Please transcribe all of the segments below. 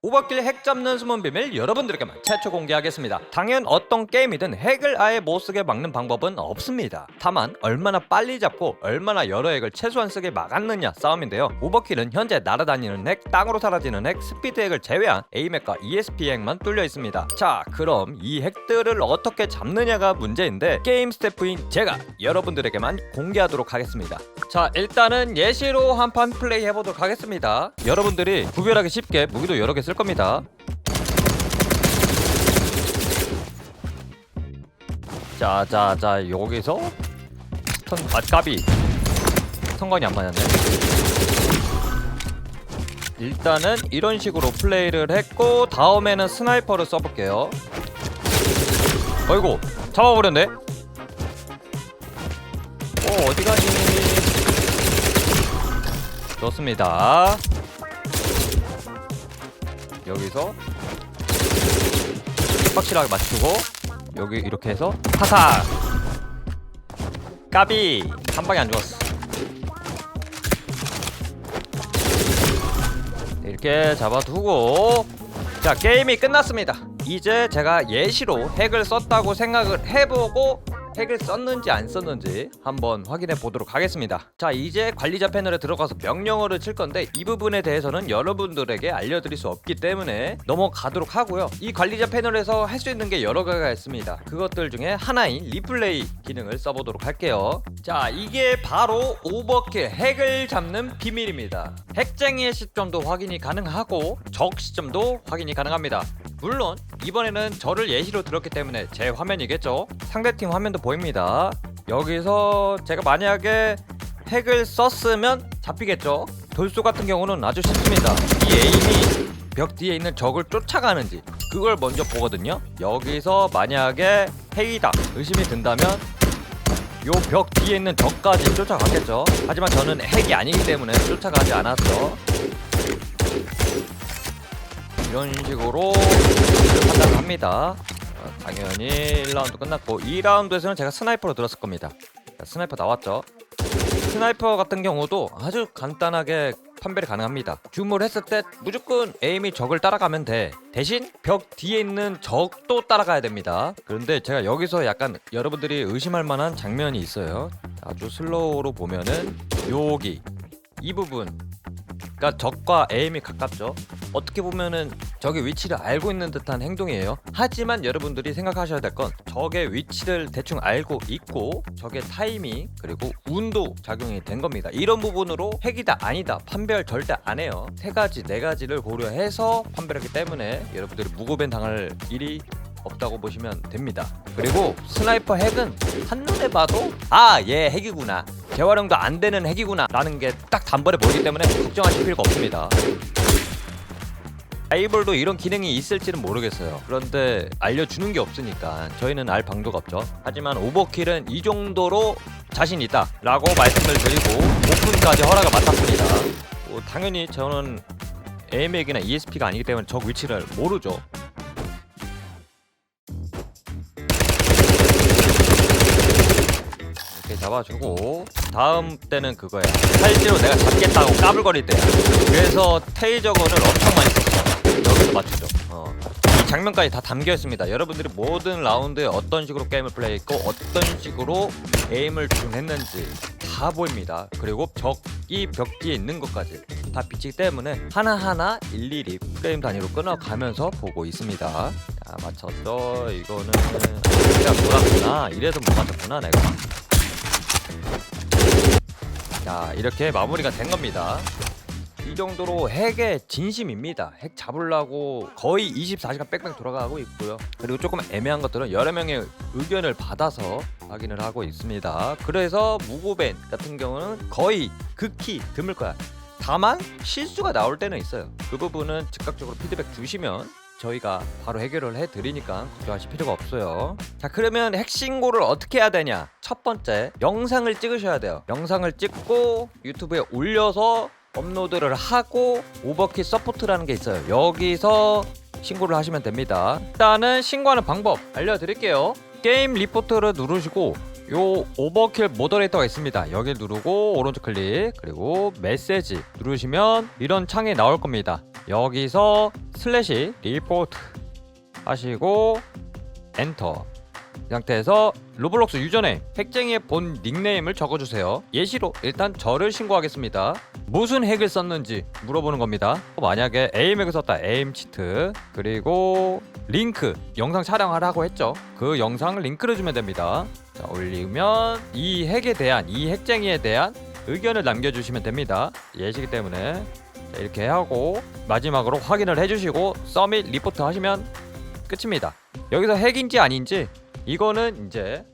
오버킬 핵 잡는 숨은 비밀 여러분들에게만 최초 공개하겠습니다. 당연 어떤 게임이든 핵을 아예 못쓰게 막는 방법은 없습니다. 다만 얼마나 빨리 잡고 얼마나 여러 핵을 최소한 쓰게 막았느냐 싸움인데요. 오버킬은 현재 날아다니는 핵, 땅으로 사라지는 핵, 스피드 핵을 제외한 A맥과 ESP 핵만 뚫려 있습니다. 자, 그럼 이 핵들을 어떻게 잡느냐가 문제인데 게임 스태프인 제가 여러분들에게만 공개하도록 하겠습니다. 자, 일단은 예시로 한 판 플레이 해보도록 하겠습니다. 여러분들이 구별하기 쉽게 무기도 여러 개 쓸 겁니다. 자, 여기서 까비 성광이 안 맞았네. 일단은 이런 식으로 플레이를 했고 다음에는 스나이퍼를 써볼게요. 어이구, 잡아버렸네. 어디가니? 좋습니다. 여기서 확실하게 맞추고 여기 이렇게 해서 타사 까비 한 방에 안 죽었어. 이렇게 잡아두고 자, 게임이 끝났습니다. 이제 제가 예시로 핵을 썼다고 생각을 해보고 핵을 썼는지 안 썼는지 한번 확인해 보도록 하겠습니다. 자, 이제 관리자 패널에 들어가서 명령어를 칠 건데 이 부분에 대해서는 여러분들에게 알려드릴 수 없기 때문에 넘어가도록 하고요. 이 관리자 패널에서 할 수 있는 게 여러 가지가 있습니다. 그것들 중에 하나인 리플레이 기능을 써보도록 할게요. 자, 이게 바로 오버킬 핵을 잡는 비밀입니다. 핵쟁이의 시점도 확인이 가능하고 적 시점도 확인이 가능합니다. 물론 이번에는 저를 예시로 들었기 때문에 제 화면이겠죠. 상대팀 화면도 보입니다. 여기서 제가 만약에 핵을 썼으면 잡히겠죠. 돌소 같은 경우는 아주 쉽습니다. 이 에임이 벽 뒤에 있는 적을 쫓아가는지 그걸 먼저 보거든요. 여기서 만약에 핵이다 의심이 든다면 요 벽 뒤에 있는 적까지 쫓아가겠죠. 하지만 저는 핵이 아니기 때문에 쫓아가지 않았어. 이런 식으로 판단을 합니다. 당연히 1라운드 끝났고 2라운드에서는 제가 스나이퍼로 들었을 겁니다. 자, 스나이퍼 나왔죠. 스나이퍼 같은 경우도 아주 간단하게 판별이 가능합니다. 줌을 했을 때 무조건 에임이 적을 따라가면 돼. 대신 벽 뒤에 있는 적도 따라가야 됩니다. 그런데 제가 여기서 약간 여러분들이 의심할 만한 장면이 있어요. 아주 슬로우로 보면은 여기 이 부분, 그러니까 적과 에임이 가깝죠. 어떻게 보면은 적의 위치를 알고 있는 듯한 행동이에요. 하지만 여러분들이 생각하셔야 될 건 적의 위치를 대충 알고 있고 적의 타이밍 그리고 운도 작용이 된 겁니다. 이런 부분으로 핵이다 아니다 판별 절대 안 해요. 세 가지 네 가지를 고려해서 판별하기 때문에 여러분들이 무고벤 당할 일이 없다고 보시면 됩니다. 그리고 스나이퍼 핵은 한눈에 봐도 얘 핵이구나, 재활용도 안 되는 핵이구나 라는 게 딱 단번에 보이기 때문에 걱정하실 필요가 없습니다. 아이볼도 이런 기능이 있을지는 모르겠어요. 그런데 알려주는 게 없으니까 저희는 알 방도가 없죠. 하지만 오버킬은 이 정도로 자신 있다 라고 말씀을 드리고 오픈까지 허락을 맡았습니다. 당연히 저는 AM액이나 ESP가 아니기 때문에 적 위치를 모르죠. 이렇게 잡아주고 다음 때는 그거야. 실제로 내가 잡겠다고 까불거릴 때야. 그래서 테이저건을 엄청 많이 썼어. 여기서 맞추죠. 이 장면까지 다 담겨 있습니다. 여러분들이 모든 라운드에 어떤 식으로 게임을 플레이했고 어떤 식으로 에임을 준했는지 다 보입니다. 그리고 적이 벽 뒤에 있는 것까지 다 비치기 때문에 하나하나 일일이 프레임 단위로 끊어가면서 보고 있습니다. 자, 맞췄죠. 이거는 내가 몰랐구나. 이래서 못 맞췄구나 내가. 자, 이렇게 마무리가 된 겁니다. 이 정도로 핵의 진심입니다. 핵 잡으려고 거의 24시간 빽빽 돌아가고 있고요. 그리고 조금 애매한 것들은 여러 명의 의견을 받아서 확인을 하고 있습니다. 그래서 무고벤 같은 경우는 거의 극히 드물 거야. 다만 실수가 나올 때는 있어요. 그 부분은 즉각적으로 피드백 주시면 저희가 바로 해결을 해드리니까 걱정하실 필요가 없어요. 자, 그러면 핵 신고를 어떻게 해야 되냐? 첫 번째, 영상을 찍으셔야 돼요. 영상을 찍고 유튜브에 올려서 업로드를 하고 오버킬 서포트라는 게 있어요. 여기서 신고를 하시면 됩니다. 일단은 신고하는 방법 알려드릴게요. 게임 리포트를 누르시고 요 오버킬 모더레이터가 있습니다. 여기 누르고 오른쪽 클릭 그리고 메시지 누르시면 이런 창이 나올 겁니다. 여기서 슬래시 리포트 하시고 엔터. 이 상태에서 로블록스 유저네임, 핵쟁이의 본 닉네임을 적어주세요. 예시로 일단 저를 신고하겠습니다. 무슨 핵을 썼는지 물어보는 겁니다. 만약에 에임 핵을 썼다, 에임 치트. 그리고 링크, 영상 촬영하라고 했죠. 그 영상 링크를 주면 됩니다. 자, 올리면 이 핵에 대한, 이 핵쟁이에 대한 의견을 남겨주시면 됩니다. 예시기 때문에 자, 이렇게 하고 마지막으로 확인을 해주시고 서밋 리포트 하시면 끝입니다. 여기서 핵인지 아닌지 이거는 이제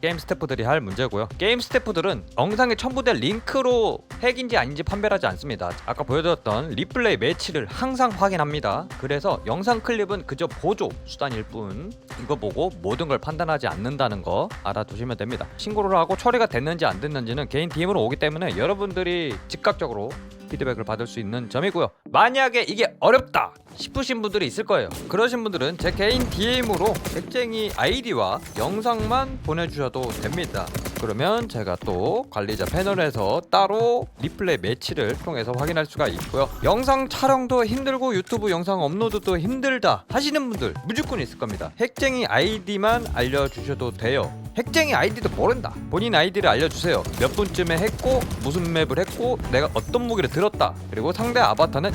게임 스태프들이 할 문제고요. 게임 스태프들은 영상에 첨부된 링크로 핵인지 아닌지 판별하지 않습니다. 아까 보여드렸던 리플레이 매치를 항상 확인합니다. 그래서 영상 클립은 그저 보조 수단일 뿐, 이거 보고 모든 걸 판단하지 않는다는 거 알아두시면 됩니다. 신고를 하고 처리가 됐는지 안 됐는지는 개인 DM으로 오기 때문에 여러분들이 즉각적으로 피드백을 받을 수 있는 점이고요. 만약에 이게 어렵다 싶으신 분들이 있을 거예요. 그러신 분들은 제 개인 DM으로 핵쟁이 아이디와 영상만 보내주셔도 됩니다. 그러면 제가 또 관리자 패널에서 따로 리플레이 매치를 통해서 확인할 수가 있고요. 영상 촬영도 힘들고 유튜브 영상 업로드도 힘들다 하시는 분들 무조건 있을 겁니다. 핵쟁이 아이디만 알려주셔도 돼요. 핵쟁이 아이디도 모른다, 본인 아이디를 알려주세요. 몇 분쯤에 했고 무슨 맵을 했고 내가 어떤 무기를 들었다, 그리고 상대 아바타는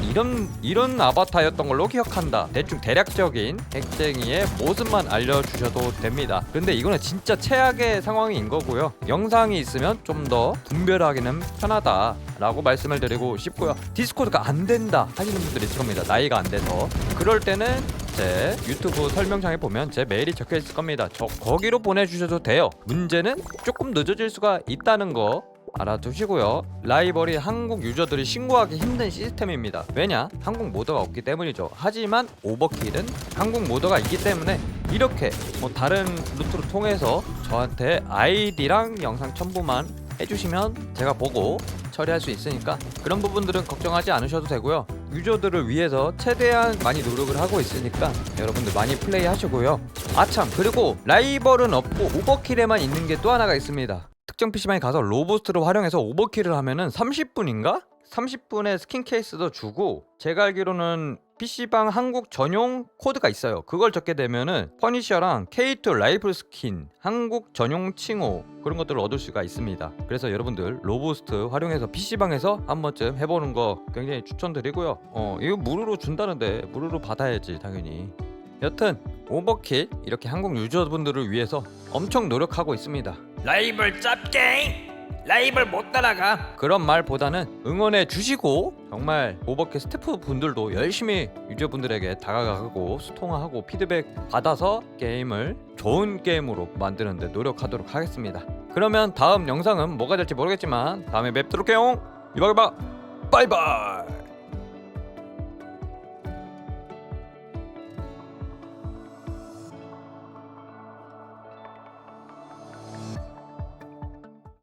이런 아바타였던 걸로 기억한다. 대충 대략적인 핵쟁이의 모습만 알려주셔도 됩니다. 근데 이거는 진짜 최악의 상황인 거고요. 영상이 있으면 좀 더 분별하기는 편하다 라고 말씀을 드리고 싶고요. 디스코드가 안 된다 하시는 분들이 있을 겁니다. 나이가 안 돼서. 그럴 때는 제 유튜브 설명창에 보면 제 메일이 적혀 있을 겁니다. 거기로 보내주셔도 돼요. 문제는 조금 늦어질 수가 있다는 거 알아두시고요. 라이벌이 한국 유저들이 신고하기 힘든 시스템입니다. 왜냐? 한국 모드가 없기 때문이죠. 하지만 오버킬은 한국 모드가 있기 때문에 이렇게 다른 루트로 통해서 저한테 아이디랑 영상 첨부만 해주시면 제가 보고 처리할 수 있으니까 그런 부분들은 걱정하지 않으셔도 되고요. 유저들을 위해서 최대한 많이 노력을 하고 있으니까 여러분들 많이 플레이 하시고요. 아참, 그리고 라이벌은 없고 오버킬에만 있는 게 또 하나가 있습니다. 특정 PC방에 가서 로보스트를 활용해서 오버킬을 하면은 30분인가? 30분에 스킨 케이스도 주고, 제가 알기로는 PC방 한국 전용 코드가 있어요. 그걸 적게 되면은 퍼니셔랑 K2 라이플 스킨, 한국 전용 칭호, 그런 것들을 얻을 수가 있습니다. 그래서 여러분들 로보스트 활용해서 PC방에서 한 번쯤 해보는 거 굉장히 추천드리고요. 이거 무료로 준다는데 무료로 받아야지 당연히. 여튼 오버킬 이렇게 한국 유저분들을 위해서 엄청 노력하고 있습니다. 라이벌 짭게 라이벌 못 따라가, 그런 말보다는 응원해 주시고, 정말 오버킬 스태프분들도 열심히 유저분들에게 다가가고 소통하고 피드백 받아서 게임을 좋은 게임으로 만드는데 노력하도록 하겠습니다. 그러면 다음 영상은 뭐가 될지 모르겠지만 다음에 뵙도록 해요. 이박이박 바이바이.